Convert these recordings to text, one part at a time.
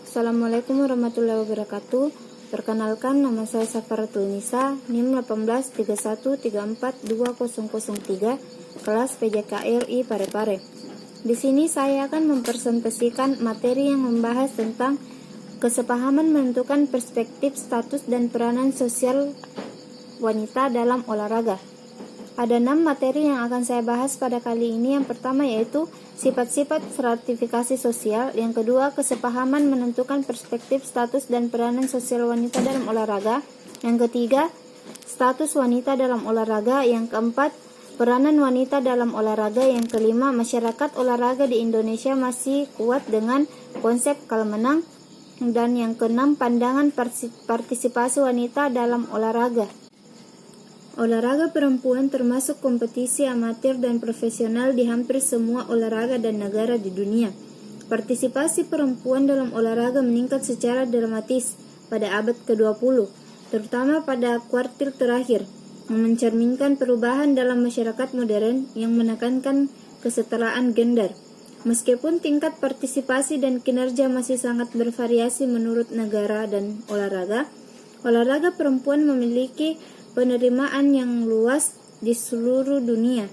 Assalamualaikum warahmatullahi wabarakatuh. Perkenalkan, nama saya Safaratul Nisa, NIM 18343420003, kelas PJKRI Parepare. Di sini saya akan mempresentasikan materi yang membahas tentang kesepahaman menentukan perspektif, status, dan peranan sosial wanita dalam olahraga. Ada 6 materi yang akan saya bahas pada kali ini. Yang pertama yaitu sifat-sifat stratifikasi sosial. Yang kedua, kesepahaman menentukan perspektif, status, dan peranan sosial wanita dalam olahraga. Yang ketiga, status wanita dalam olahraga. Yang keempat, peranan wanita dalam olahraga. Yang kelima, masyarakat olahraga di Indonesia masih kuat dengan konsep kalah menang. Dan yang keenam, pandangan partisipasi wanita dalam olahraga. Olahraga perempuan termasuk kompetisi amatir dan profesional di hampir semua olahraga dan negara di dunia. Partisipasi perempuan dalam olahraga meningkat secara dramatis pada abad ke-20, terutama pada kuartil terakhir, yang mencerminkan perubahan dalam masyarakat modern yang menekankan kesetaraan gender. Meskipun tingkat partisipasi dan kinerja masih sangat bervariasi menurut negara dan olahraga perempuan memiliki penerimaan yang luas di seluruh dunia.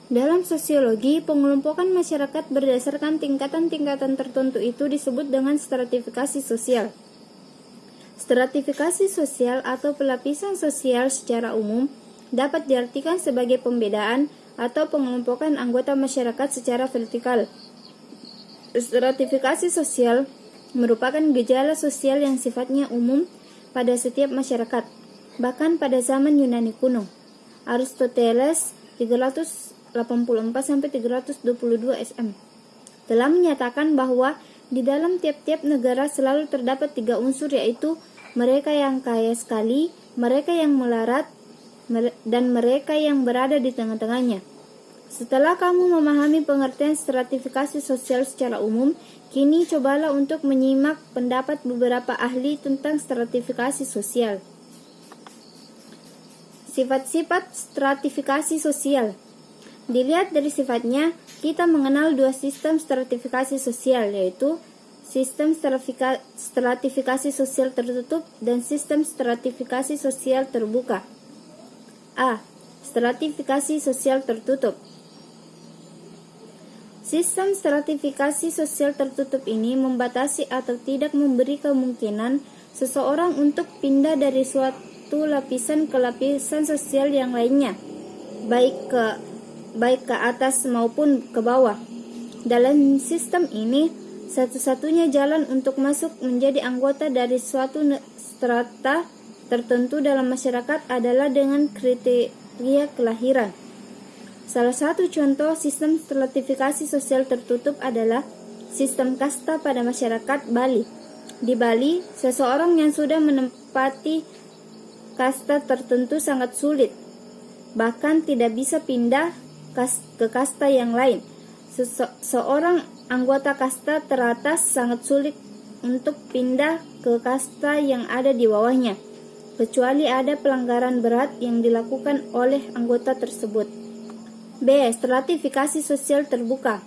Dalam sosiologi, pengelompokan masyarakat berdasarkan tingkatan-tingkatan tertentu itu disebut dengan stratifikasi sosial. Stratifikasi sosial atau pelapisan sosial secara umum dapat diartikan sebagai pembedaan atau pengelompokan anggota masyarakat secara vertikal. Stratifikasi sosial merupakan gejala sosial yang sifatnya umum pada setiap masyarakat. Bahkan pada zaman Yunani kuno, Aristoteles 384-322 SM telah menyatakan bahwa di dalam tiap-tiap negara selalu terdapat 3 unsur, yaitu mereka yang kaya sekali, mereka yang melarat, dan mereka yang berada di tengah-tengahnya. Setelah kamu memahami pengertian stratifikasi sosial secara umum, kini cobalah untuk menyimak pendapat beberapa ahli tentang stratifikasi sosial. Sifat-sifat stratifikasi sosial. Dilihat dari sifatnya, kita mengenal 2 sistem stratifikasi sosial, yaitu sistem stratifikasi sosial tertutup dan sistem stratifikasi sosial terbuka. A. Stratifikasi sosial tertutup. Sistem stratifikasi sosial tertutup ini membatasi atau tidak memberi kemungkinan seseorang untuk pindah dari suatu lapisan ke lapisan sosial yang lainnya, baik ke atas maupun ke bawah. Dalam sistem ini, satu-satunya jalan untuk masuk menjadi anggota dari suatu strata tertentu dalam masyarakat adalah dengan kriteria kelahiran. Salah satu contoh sistem stratifikasi sosial tertutup adalah sistem kasta pada masyarakat Bali. Di Bali, seseorang yang sudah menempati kasta tertentu sangat sulit, bahkan tidak bisa pindah ke kasta yang lain. Seorang anggota kasta teratas sangat sulit untuk pindah ke kasta yang ada di bawahnya, kecuali ada pelanggaran berat yang dilakukan oleh anggota tersebut. B. Stratifikasi sosial terbuka.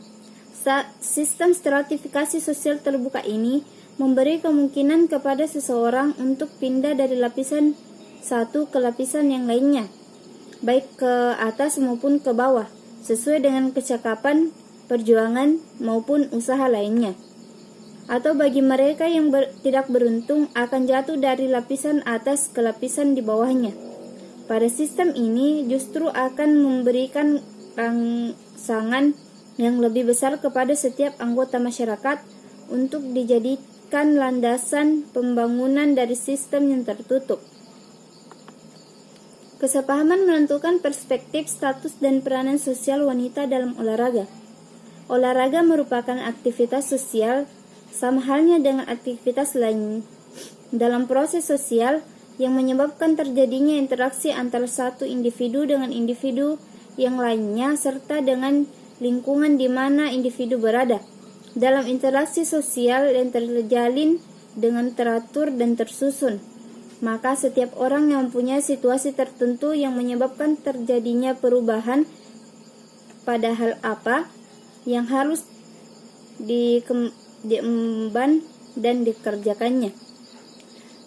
Sistem stratifikasi sosial terbuka ini memberi kemungkinan kepada seseorang untuk pindah dari lapisan satu ke lapisan yang lainnya, baik ke atas maupun ke bawah, sesuai dengan kecakapan, perjuangan, maupun usaha lainnya. Atau bagi mereka yang tidak beruntung akan jatuh dari lapisan atas ke lapisan di bawahnya. Pada sistem ini justru akan memberikan rangsangan yang lebih besar kepada setiap anggota masyarakat untuk dijadikan landasan pembangunan dari sistem yang tertutup. Kesepahaman menentukan perspektif, status, dan peranan sosial wanita dalam olahraga. Olahraga merupakan aktivitas sosial sama halnya dengan aktivitas lain dalam proses sosial yang menyebabkan terjadinya interaksi antara satu individu dengan individu yang lainnya serta dengan lingkungan di mana individu berada. Dalam interaksi sosial yang terjalin dengan teratur dan tersusun, maka setiap orang yang mempunyai situasi tertentu yang menyebabkan terjadinya perubahan pada hal apa yang harus diemban dan dikerjakannya.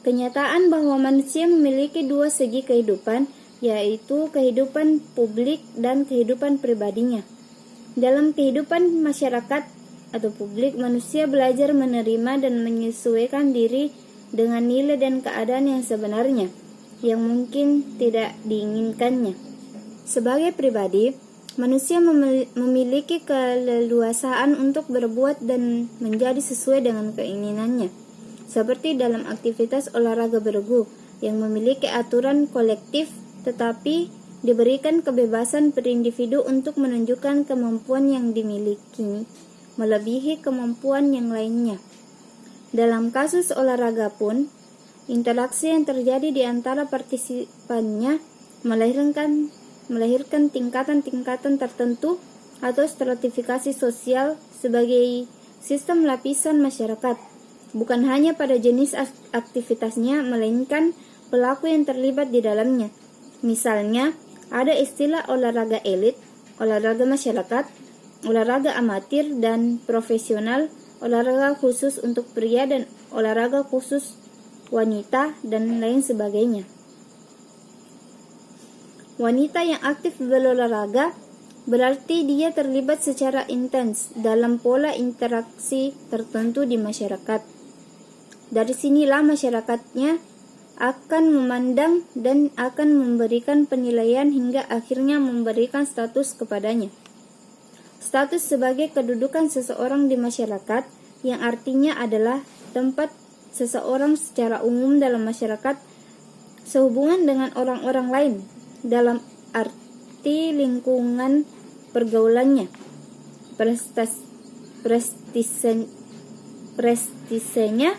Kenyataan bahwa manusia memiliki dua segi kehidupan, yaitu kehidupan publik dan kehidupan pribadinya. Dalam kehidupan masyarakat atau publik, manusia belajar menerima dan menyesuaikan diri dengan nilai dan keadaan yang sebenarnya, yang mungkin tidak diinginkannya. Sebagai pribadi, manusia memiliki keleluasaan untuk berbuat dan menjadi sesuai dengan keinginannya, seperti dalam aktivitas olahraga bergu yang memiliki aturan kolektif, tetapi diberikan kebebasan per individu untuk menunjukkan kemampuan yang dimiliki melebihi kemampuan yang lainnya. Dalam kasus olahraga pun, interaksi yang terjadi di antara partisipannya melahirkan tingkatan-tingkatan tertentu atau stratifikasi sosial sebagai sistem lapisan masyarakat, bukan hanya pada jenis aktivitasnya, melainkan pelaku yang terlibat di dalamnya. Misalnya, ada istilah olahraga elit, olahraga masyarakat, olahraga amatir dan profesional, olahraga khusus untuk pria dan olahraga khusus wanita, dan lain sebagainya. Wanita yang aktif berolahraga berarti dia terlibat secara intens dalam pola interaksi tertentu di masyarakat. Dari sinilah masyarakatnya akan memandang dan akan memberikan penilaian hingga akhirnya memberikan status kepadanya. Status sebagai kedudukan seseorang di masyarakat, yang artinya adalah tempat seseorang secara umum dalam masyarakat sehubungan dengan orang-orang lain dalam arti lingkungan pergaulannya, prestisenya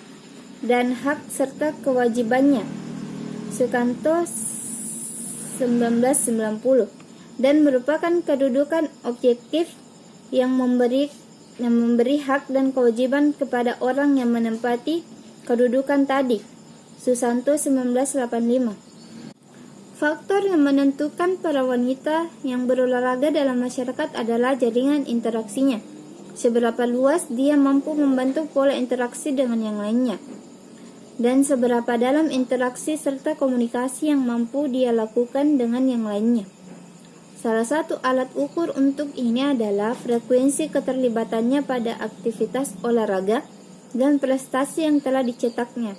dan hak serta kewajibannya. Sukanto 1990, dan merupakan kedudukan objektif yang memberi hak dan kewajiban kepada orang yang menempati kedudukan tadi. Susanto 1985. Faktor yang menentukan para wanita yang berolahraga dalam masyarakat adalah jaringan interaksinya. Seberapa luas dia mampu membentuk pola interaksi dengan yang lainnya, dan seberapa dalam interaksi serta komunikasi yang mampu dia lakukan dengan yang lainnya. Salah satu alat ukur untuk ini adalah frekuensi keterlibatannya pada aktivitas olahraga dan prestasi yang telah dicetaknya.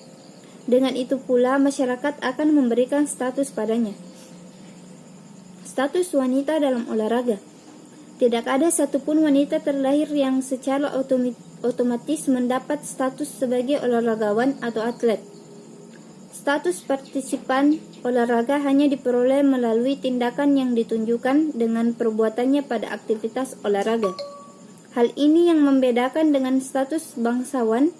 Dengan itu pula masyarakat akan memberikan status padanya. Status wanita dalam olahraga. Tidak ada satupun wanita terlahir yang secara otomatis mendapat status sebagai olahragawan atau atlet. Status partisipan olahraga hanya diperoleh melalui tindakan yang ditunjukkan dengan perbuatannya pada aktivitas olahraga. Hal ini yang membedakan dengan status bangsawan,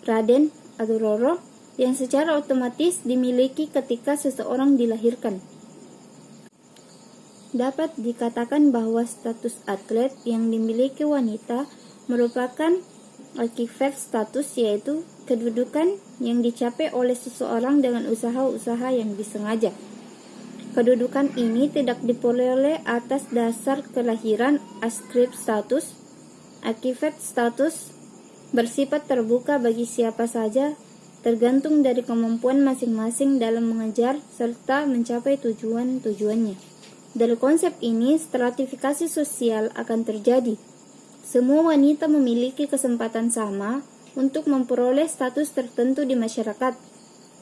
raden atau roro, yang secara otomatis dimiliki ketika seseorang dilahirkan. Dapat dikatakan bahwa status atlet yang dimiliki wanita merupakan akibat status, yaitu kedudukan yang dicapai oleh seseorang dengan usaha-usaha yang disengaja. Kedudukan ini tidak diperoleh atas dasar kelahiran. Askrip status, akibat status bersifat terbuka bagi siapa saja, tergantung dari kemampuan masing-masing dalam mengejar serta mencapai tujuan-tujuannya. Dari konsep ini, stratifikasi sosial akan terjadi. Semua wanita memiliki kesempatan sama untuk memperoleh status tertentu di masyarakat,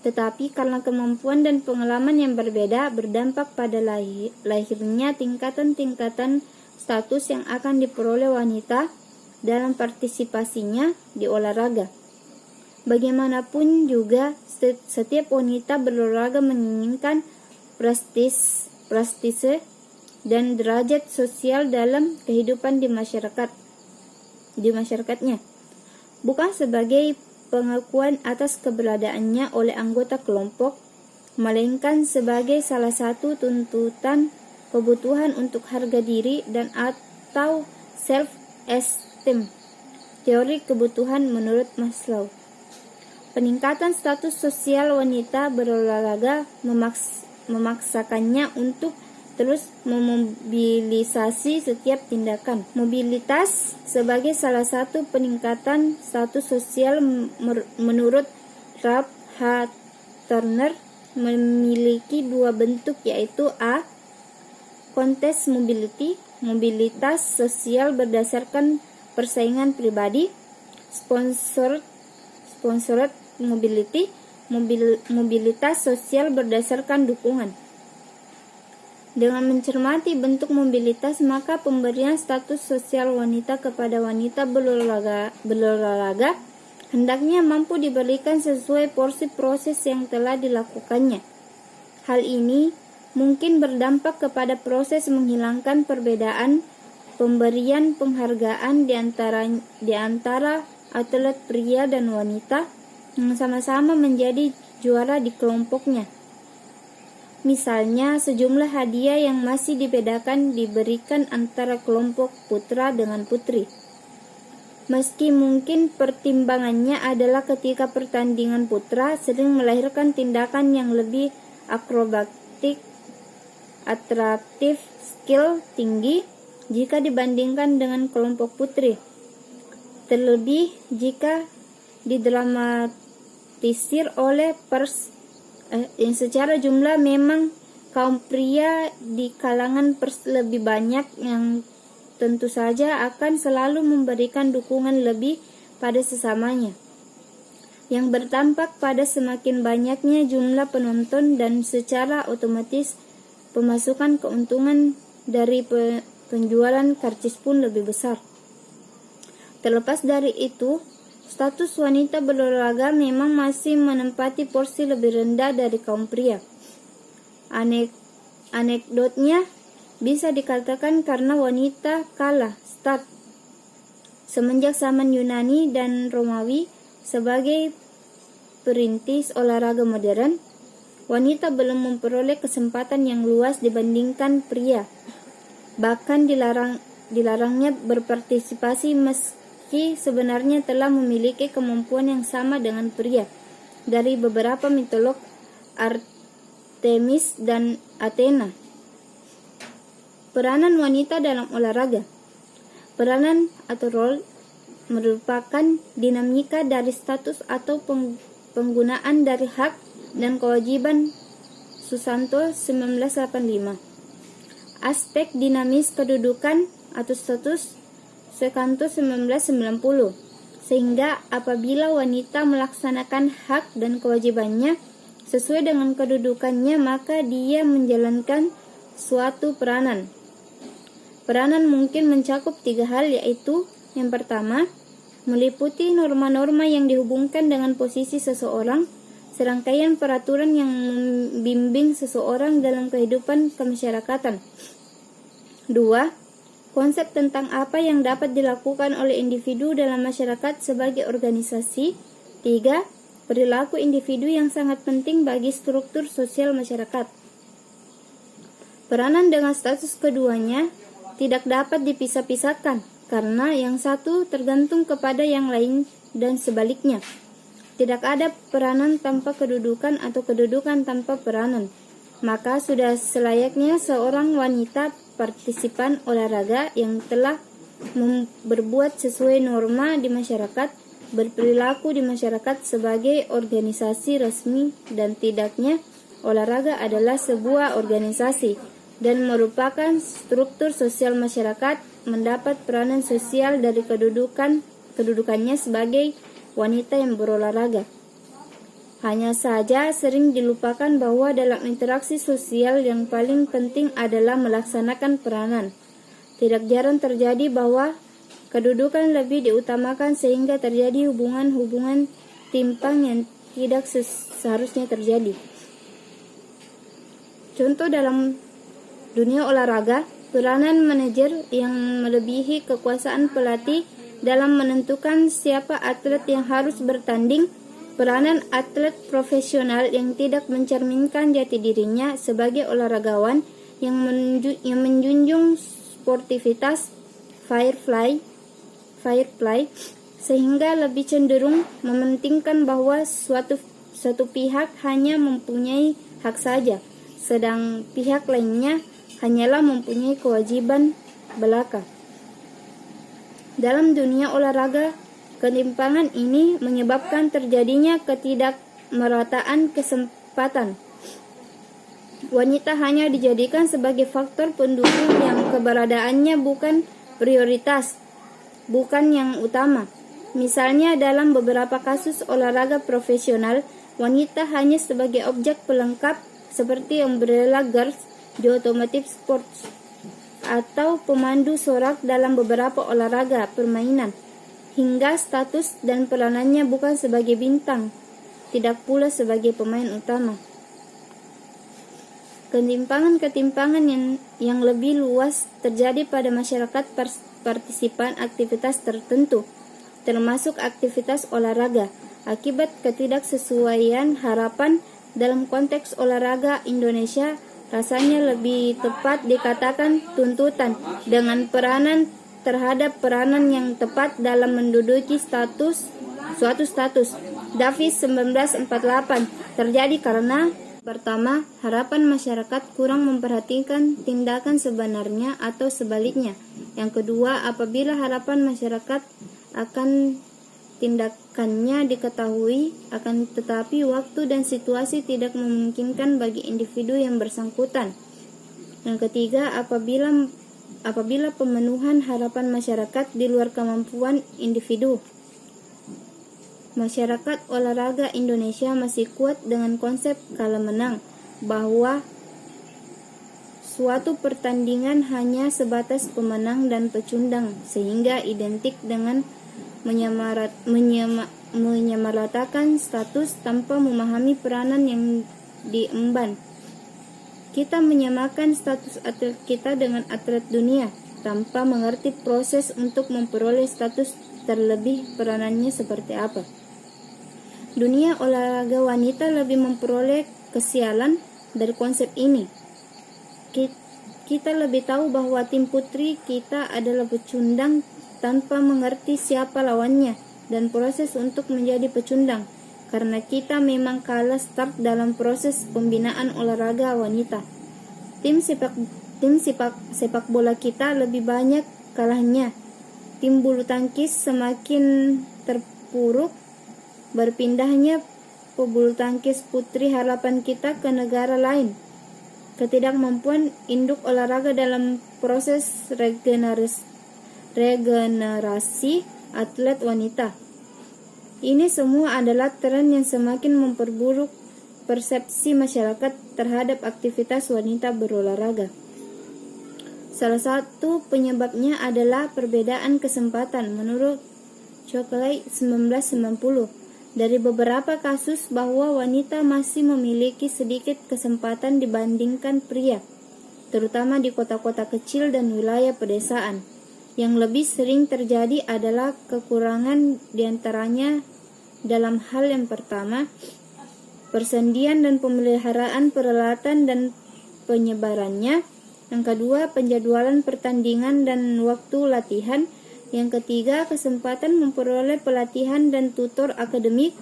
tetapi karena kemampuan dan pengalaman yang berbeda berdampak pada lahirnya tingkatan-tingkatan status yang akan diperoleh wanita dalam partisipasinya di olahraga. Bagaimanapun juga, setiap wanita berolahraga menginginkan prestise dan derajat sosial dalam kehidupan di masyarakatnya, bukan sebagai pengakuan atas keberadaannya oleh anggota kelompok, melainkan sebagai salah satu tuntutan kebutuhan untuk harga diri dan atau self-esteem. Teori kebutuhan menurut Maslow. Peningkatan status sosial wanita berolahraga memaksakannya untuk terus memobilisasi setiap tindakan. Mobilitas sebagai salah satu peningkatan status sosial menurut Ralph H. Turner memiliki dua bentuk, yaitu A. Contest mobility, mobilitas sosial berdasarkan persaingan pribadi. Sponsored mobility, mobilitas sosial berdasarkan dukungan. Dengan mencermati bentuk mobilitas, maka pemberian status sosial wanita kepada wanita berolahraga hendaknya mampu diberikan sesuai porsi proses yang telah dilakukannya. Hal ini mungkin berdampak kepada proses menghilangkan perbedaan pemberian penghargaan di antara atlet pria dan wanita yang sama-sama menjadi juara di kelompoknya. Misalnya, sejumlah hadiah yang masih dibedakan diberikan antara kelompok putra dengan putri. Meski mungkin pertimbangannya adalah ketika pertandingan putra sering melahirkan tindakan yang lebih akrobatik, atraktif, skill tinggi jika dibandingkan dengan kelompok putri. Terlebih jika didramatisir oleh yang secara jumlah memang kaum pria di kalangan pers lebih banyak, yang tentu saja akan selalu memberikan dukungan lebih pada sesamanya, yang bertampak pada semakin banyaknya jumlah penonton dan secara otomatis pemasukan keuntungan dari penjualan karcis pun lebih besar. Terlepas dari itu, status wanita berolahraga memang masih menempati porsi lebih rendah dari kaum pria. Anekdotnya bisa dikatakan karena wanita kalah start semenjak zaman Yunani dan Romawi sebagai perintis olahraga modern. Wanita belum memperoleh kesempatan yang luas dibandingkan pria. Bahkan dilarangnya berpartisipasi meski sebenarnya telah memiliki kemampuan yang sama dengan pria. Dari beberapa mitolog Artemis dan Athena. Peranan wanita dalam olahraga. Peranan atau role merupakan dinamika dari status atau penggunaan dari hak dan kewajiban. Susanto 1985. Aspek dinamis kedudukan atau status Sekanto 1990, sehingga apabila wanita melaksanakan hak dan kewajibannya sesuai dengan kedudukannya, maka dia menjalankan suatu peranan. Peranan mungkin mencakup 3 hal, yaitu yang pertama, meliputi norma-norma yang dihubungkan dengan posisi seseorang, serangkaian peraturan yang membimbing seseorang dalam kehidupan kemasyarakatan. 2. Konsep tentang apa yang dapat dilakukan oleh individu dalam masyarakat sebagai organisasi. 3. Perilaku individu yang sangat penting bagi struktur sosial masyarakat. Peranan dengan status keduanya tidak dapat dipisah-pisahkan, karena yang satu tergantung kepada yang lain dan sebaliknya. Tidak ada peranan tanpa kedudukan atau kedudukan tanpa peranan. Maka sudah selayaknya seorang wanita partisipan olahraga yang telah berbuat sesuai norma di masyarakat, berperilaku di masyarakat sebagai organisasi resmi, dan tidaknya olahraga adalah sebuah organisasi dan merupakan struktur sosial masyarakat, mendapat peranan sosial dari kedudukannya sebagai wanita yang berolahraga. Hanya saja sering dilupakan bahwa dalam interaksi sosial yang paling penting adalah melaksanakan peranan. Tidak jarang terjadi bahwa kedudukan lebih diutamakan sehingga terjadi hubungan-hubungan timpang yang tidak seharusnya terjadi. Contoh dalam dunia olahraga, peranan manajer yang melebihi kekuasaan pelatih dalam menentukan siapa atlet yang harus bertanding, peranan atlet profesional yang tidak mencerminkan jati dirinya sebagai olahragawan yang menjunjung sportivitas, fair play, sehingga lebih cenderung mementingkan bahwa suatu pihak hanya mempunyai hak saja, sedang pihak lainnya hanyalah mempunyai kewajiban belaka. Dalam dunia olahraga, ketimpangan ini menyebabkan terjadinya ketidakmerataan kesempatan. Wanita hanya dijadikan sebagai faktor pendukung yang keberadaannya bukan prioritas, bukan yang utama. Misalnya dalam beberapa kasus olahraga profesional, wanita hanya sebagai objek pelengkap seperti umbrella girls di automotive sports atau pemandu sorak dalam beberapa olahraga permainan, hingga status dan peranannya bukan sebagai bintang, tidak pula sebagai pemain utama. Ketimpangan-ketimpangan yang lebih luas terjadi pada masyarakat partisipan aktivitas tertentu, termasuk aktivitas olahraga, akibat ketidaksesuaian harapan. Dalam konteks olahraga Indonesia, rasanya lebih tepat dikatakan tuntutan dengan peranan terhadap peranan yang tepat dalam menduduki suatu status. Davis 1948 terjadi karena pertama, harapan masyarakat kurang memperhatikan tindakan sebenarnya atau sebaliknya. Yang kedua, apabila harapan masyarakat akan tindakannya diketahui, akan tetapi waktu dan situasi tidak memungkinkan bagi individu yang bersangkutan. Yang ketiga, apabila pemenuhan harapan masyarakat di luar kemampuan individu. Masyarakat olahraga Indonesia masih kuat dengan konsep kalah menang, bahwa suatu pertandingan hanya sebatas pemenang dan pecundang, sehingga identik dengan menyamaratakan status tanpa memahami peranan yang diemban. Kita menyamakan status atlet kita dengan atlet dunia tanpa mengerti proses untuk memperoleh status terlebih peranannya seperti apa. Dunia olahraga wanita lebih memperoleh kesialan dari konsep ini. Kita lebih tahu bahwa tim putri kita adalah pecundang tanpa mengerti siapa lawannya dan proses untuk menjadi pecundang, karena kita memang kalah start dalam proses pembinaan olahraga wanita. Tim sepak bola kita lebih banyak kalahnya. Tim bulu tangkis semakin terpuruk berpindahnya pebulu tangkis putri harapan kita ke negara lain. Ketidakmampuan induk olahraga dalam proses regenerasi atlet wanita. Ini semua adalah tren yang semakin memperburuk persepsi masyarakat terhadap aktivitas wanita berolahraga. Salah satu penyebabnya adalah perbedaan kesempatan menurut Chocolate 1990. Dari beberapa kasus bahwa wanita masih memiliki sedikit kesempatan dibandingkan pria, terutama di kota-kota kecil dan wilayah pedesaan. Yang lebih sering terjadi adalah kekurangan diantaranya dalam hal yang pertama, persendian dan pemeliharaan peralatan dan penyebarannya. Yang kedua, penjadwalan pertandingan dan waktu latihan. Yang ketiga, kesempatan memperoleh pelatihan dan tutor akademik.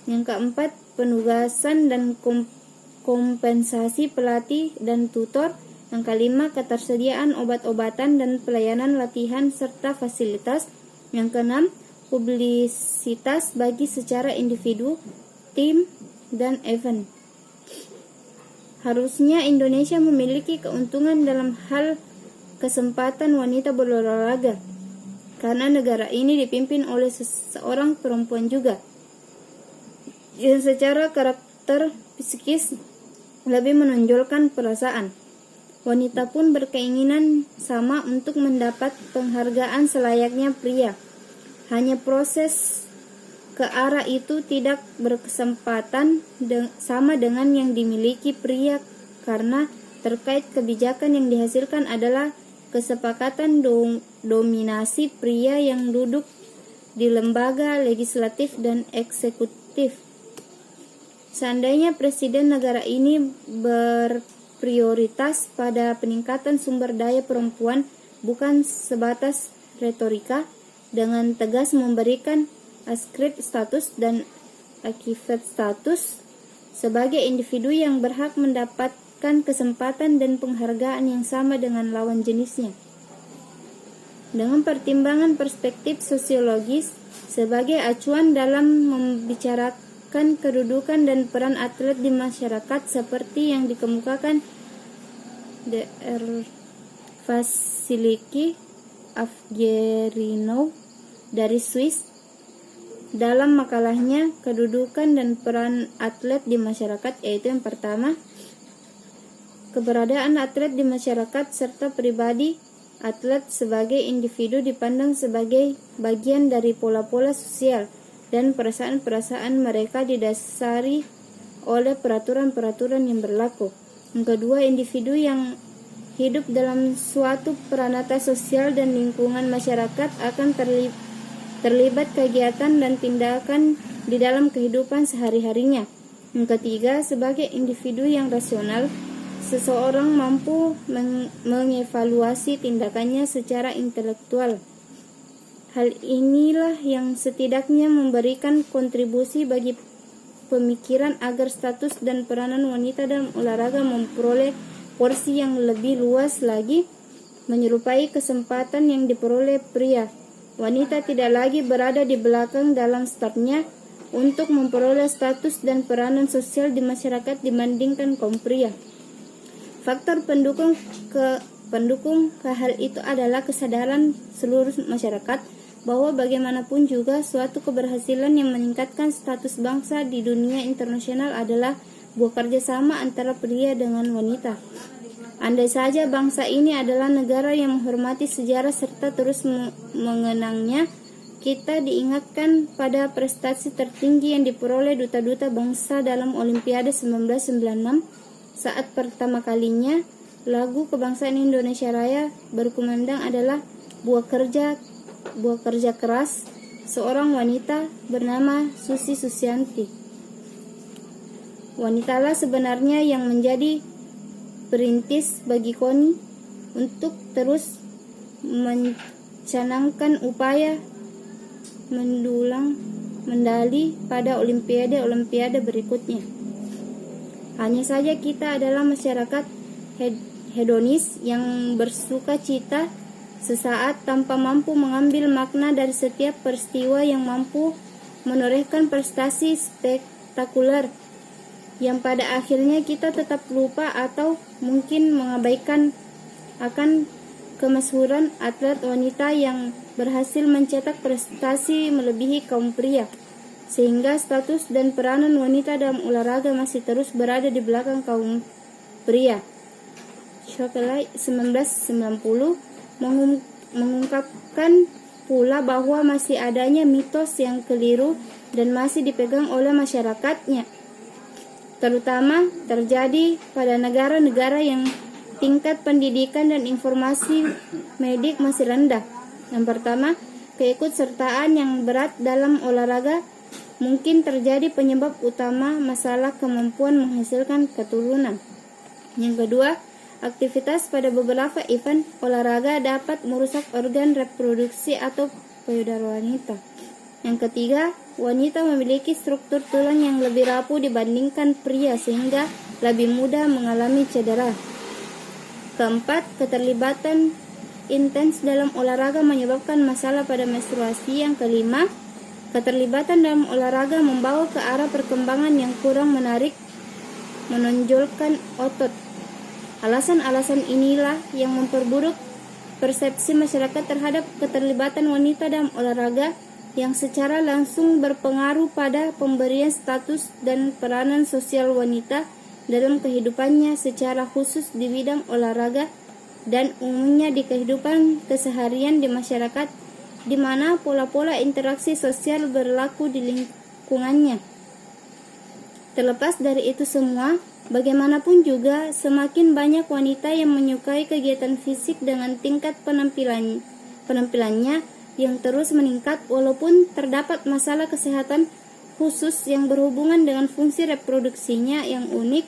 Yang keempat, penugasan dan kompensasi pelatih dan tutor. Yang kelima, ketersediaan obat-obatan dan pelayanan latihan serta fasilitas. Yang keenam, publisitas bagi secara individu, tim, dan event. Harusnya Indonesia memiliki keuntungan dalam hal kesempatan wanita berolahraga, karena negara ini dipimpin oleh seorang perempuan juga, yang secara karakter psikis lebih menonjolkan perasaan. Wanita pun berkeinginan sama untuk mendapat penghargaan selayaknya pria. Hanya proses ke arah itu tidak berkesempatan sama dengan yang dimiliki pria, karena terkait kebijakan yang dihasilkan adalah kesepakatan dominasi pria yang duduk di lembaga legislatif dan eksekutif. Seandainya presiden negara ini berprioritas pada peningkatan sumber daya perempuan, bukan sebatas retorika, dengan tegas memberikan askrip status dan akibat status sebagai individu yang berhak mendapatkan diberikan kesempatan dan penghargaan yang sama dengan lawan jenisnya. Dengan pertimbangan perspektif sosiologis sebagai acuan dalam membicarakan kedudukan dan peran atlet di masyarakat seperti yang dikemukakan Dr. Vasiliki Avgerinov dari Swiss dalam makalahnya Kedudukan dan Peran Atlet di Masyarakat, yaitu yang pertama, keberadaan atlet di masyarakat serta pribadi atlet sebagai individu dipandang sebagai bagian dari pola-pola sosial dan perasaan-perasaan mereka didasari oleh peraturan-peraturan yang berlaku. Yang kedua, individu yang hidup dalam suatu peranata sosial dan lingkungan masyarakat akan terlibat kegiatan dan tindakan di dalam kehidupan sehari-harinya. Yang ketiga, sebagai individu yang rasional, seseorang mampu mengevaluasi tindakannya secara intelektual. Hal inilah yang setidaknya memberikan kontribusi bagi pemikiran agar status dan peranan wanita dalam olahraga memperoleh porsi yang lebih luas lagi, menyerupai kesempatan yang diperoleh pria. Wanita tidak lagi berada di belakang dalam startnya untuk memperoleh status dan peranan sosial di masyarakat dibandingkan kaum pria. Faktor pendukung ke hal itu adalah kesadaran seluruh masyarakat bahwa bagaimanapun juga suatu keberhasilan yang meningkatkan status bangsa di dunia internasional adalah buah kerjasama antara pria dengan wanita. Andai saja bangsa ini adalah negara yang menghormati sejarah serta terus mengenangnya, kita diingatkan pada prestasi tertinggi yang diperoleh duta-duta bangsa dalam Olimpiade 1996 saat pertama kalinya lagu kebangsaan Indonesia Raya berkumandang adalah buah kerja keras seorang wanita bernama Susi Susianti. Wanitalah sebenarnya yang menjadi perintis bagi KONI untuk terus mencanangkan upaya mendulang medali pada olimpiade berikutnya. Hanya saja kita adalah masyarakat hedonis yang bersuka cita sesaat tanpa mampu mengambil makna dari setiap peristiwa yang mampu menorehkan prestasi spektakuler yang pada akhirnya kita tetap lupa atau mungkin mengabaikan akan kemasyhuran atlet wanita yang berhasil mencetak prestasi melebihi kaum pria, sehingga status dan peranan wanita dalam olahraga masih terus berada di belakang kaum pria. Shockley 1990 mengungkapkan pula bahwa masih adanya mitos yang keliru dan masih dipegang oleh masyarakatnya, terutama terjadi pada negara-negara yang tingkat pendidikan dan informasi medik masih rendah. Yang pertama, keikutsertaan yang berat dalam olahraga mungkin terjadi penyebab utama masalah kemampuan menghasilkan keturunan. Yang kedua, aktivitas pada beberapa event olahraga dapat merusak organ reproduksi atau payudara wanita. Yang ketiga, wanita memiliki struktur tulang yang lebih rapuh dibandingkan pria sehingga lebih mudah mengalami cedera. Keempat, keterlibatan intens dalam olahraga menyebabkan masalah pada menstruasi. Yang kelima, keterlibatan dalam olahraga membawa ke arah perkembangan yang kurang menarik, menonjolkan otot. Alasan-alasan inilah yang memperburuk persepsi masyarakat terhadap keterlibatan wanita dalam olahraga yang secara langsung berpengaruh pada pemberian status dan peranan sosial wanita dalam kehidupannya secara khusus di bidang olahraga dan umumnya di kehidupan keseharian di masyarakat di mana pola-pola interaksi sosial berlaku di lingkungannya. Terlepas dari itu semua, bagaimanapun juga semakin banyak wanita yang menyukai kegiatan fisik dengan tingkat penampilannya yang terus meningkat walaupun terdapat masalah kesehatan khusus yang berhubungan dengan fungsi reproduksinya yang unik,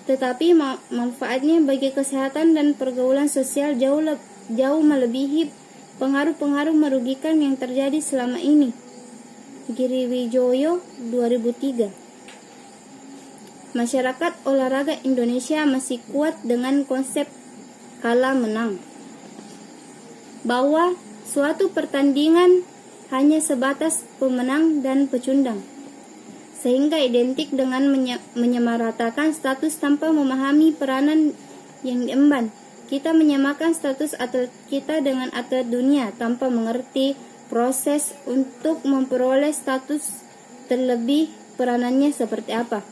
tetapi manfaatnya bagi kesehatan dan pergaulan sosial jauh melebihi pengaruh-pengaruh merugikan yang terjadi selama ini. Giri Wijoyo 2003. Masyarakat olahraga Indonesia masih kuat dengan konsep kalah menang, bahwa suatu pertandingan hanya sebatas pemenang dan pecundang, sehingga identik dengan menyamaratakan status tanpa memahami peranan yang diemban. Kita menyamakan status atlet kita dengan atlet dunia tanpa mengerti proses untuk memperoleh status terlebih peranannya seperti apa.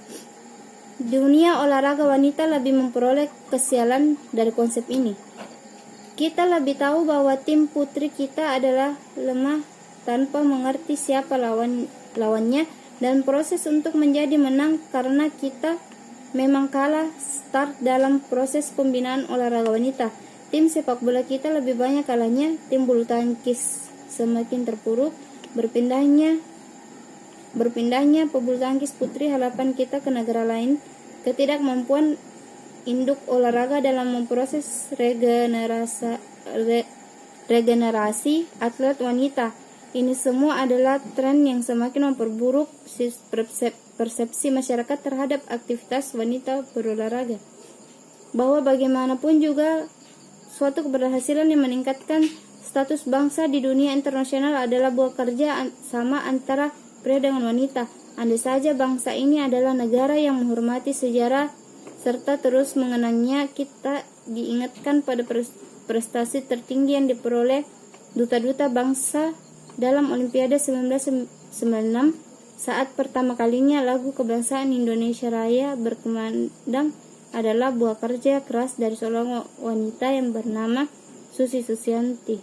Dunia olahraga wanita lebih memperoleh kesialan dari konsep ini. Kita lebih tahu bahwa tim putri kita adalah lemah tanpa mengerti siapa lawannya, dan proses untuk menjadi menang karena kita memang kalah start dalam proses pembinaan olahraga wanita. Tim sepak bola kita lebih banyak kalahnya, tim bulu tangkis semakin terpuruk, berpindahnya pebulu tangkis putri harapan kita ke negara lain, ketidakmampuan induk olahraga dalam memproses regenerasi atlet wanita. Ini semua adalah tren yang semakin memperburuk persepsi masyarakat terhadap aktivitas wanita berolahraga. Bahwa bagaimanapun juga suatu keberhasilan yang meningkatkan status bangsa di dunia internasional adalah buah kerja sama antara pria dengan wanita. Andai saja bangsa ini adalah negara yang menghormati sejarah serta terus mengenangnya, kita diingatkan pada prestasi tertinggi yang diperoleh duta-duta bangsa dalam Olimpiade 1996 saat pertama kalinya lagu kebangsaan Indonesia Raya berkumandang adalah buah kerja keras dari seorang wanita yang bernama Susi Susianti.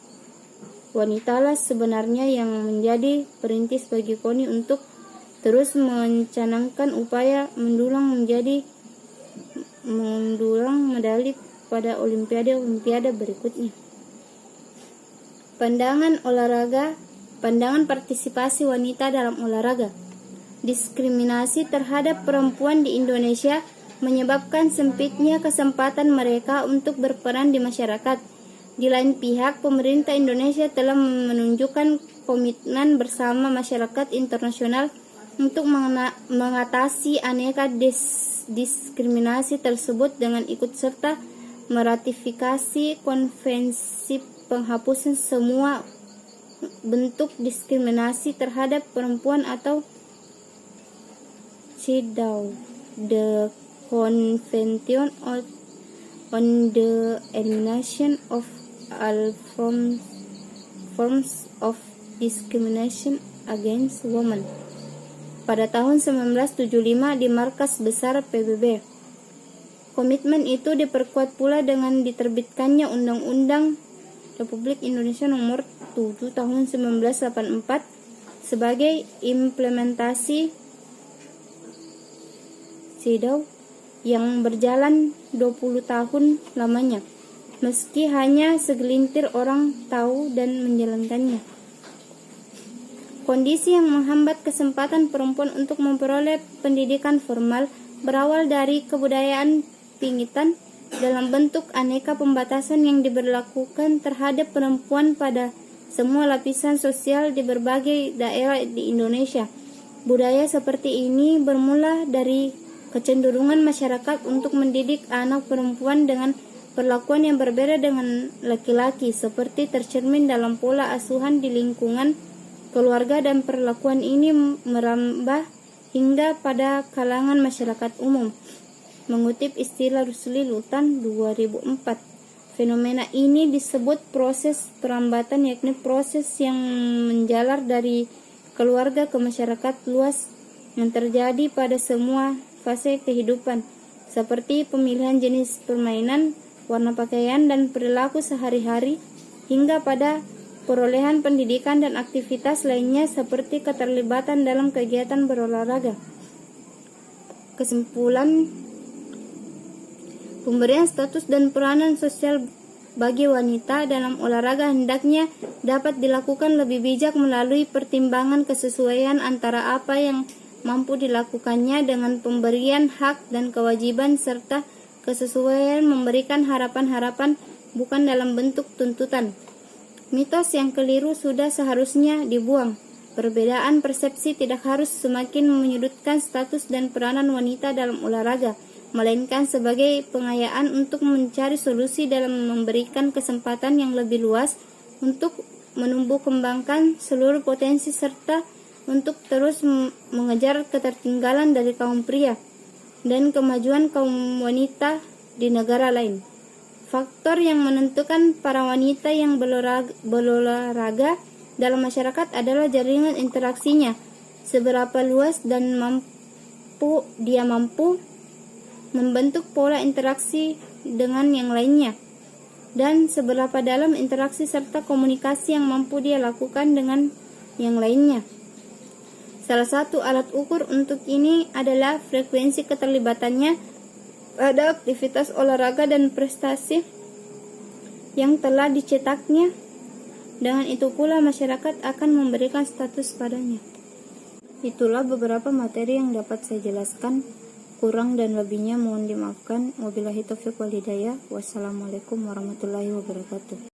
Wanitalah sebenarnya yang menjadi perintis bagi KONI untuk terus mencanangkan upaya mendulang medali pada olimpiade berikutnya. Pandangan partisipasi wanita dalam olahraga. Diskriminasi terhadap perempuan di Indonesia menyebabkan sempitnya kesempatan mereka untuk berperan di masyarakat. Di lain pihak, pemerintah Indonesia telah menunjukkan komitmen bersama masyarakat internasional untuk mengatasi aneka diskriminasi tersebut dengan ikut serta meratifikasi konvensi penghapusan semua bentuk diskriminasi terhadap perempuan atau CEDAW, the Convention on the Elimination of All Forms of Discrimination Against Women, pada tahun 1975 di markas besar PBB. Komitmen itu diperkuat pula dengan diterbitkannya Undang-Undang Republik Indonesia Nomor 7 Tahun 1984 sebagai implementasi CEDAW yang berjalan 20 tahun lamanya, meski hanya segelintir orang tahu dan menjalankannya. Kondisi yang menghambat kesempatan perempuan untuk memperoleh pendidikan formal berawal dari kebudayaan pingitan dalam bentuk aneka pembatasan yang diberlakukan terhadap perempuan pada semua lapisan sosial di berbagai daerah di Indonesia. Budaya seperti ini bermula dari kecenderungan masyarakat untuk mendidik anak perempuan dengan perlakuan yang berbeda dengan laki-laki, seperti tercermin dalam pola asuhan di lingkungan keluarga, dan perlakuan ini merambah hingga pada kalangan masyarakat umum. Mengutip istilah Rusli Lutan 2004, fenomena ini disebut proses perambatan, yakni proses yang menjalar dari keluarga ke masyarakat luas yang terjadi pada semua fase kehidupan, seperti pemilihan jenis permainan, warna pakaian, dan perilaku sehari-hari, hingga pada perolehan pendidikan dan aktivitas lainnya seperti keterlibatan dalam kegiatan berolahraga. Kesimpulan, pemberian status dan peranan sosial bagi wanita dalam olahraga hendaknya dapat dilakukan lebih bijak melalui pertimbangan kesesuaian antara apa yang mampu dilakukannya dengan pemberian hak dan kewajiban, serta kesesuaian memberikan harapan-harapan bukan dalam bentuk tuntutan. Mitos yang keliru sudah seharusnya dibuang. Perbedaan persepsi tidak harus semakin menyudutkan status dan peranan wanita dalam olahraga, melainkan sebagai pengayaan untuk mencari solusi dalam memberikan kesempatan yang lebih luas untuk menumbuh kembangkan seluruh potensi serta untuk terus mengejar ketertinggalan dari kaum pria dan kemajuan kaum wanita di negara lain. Faktor yang menentukan para wanita yang berolahraga dalam masyarakat adalah jaringan interaksinya, seberapa luas dan dia mampu membentuk pola interaksi dengan yang lainnya, dan seberapa dalam interaksi serta komunikasi yang mampu dia lakukan dengan yang lainnya. Salah satu alat ukur untuk ini adalah frekuensi keterlibatannya pada aktivitas olahraga dan prestasi yang telah dicetaknya. Dengan itu pula masyarakat akan memberikan status padanya. Itulah beberapa materi yang dapat saya jelaskan. Kurang dan lebihnya mohon dimaafkan. Wabillahi taufiq wal hidayah. Wassalamualaikum warahmatullahi wabarakatuh.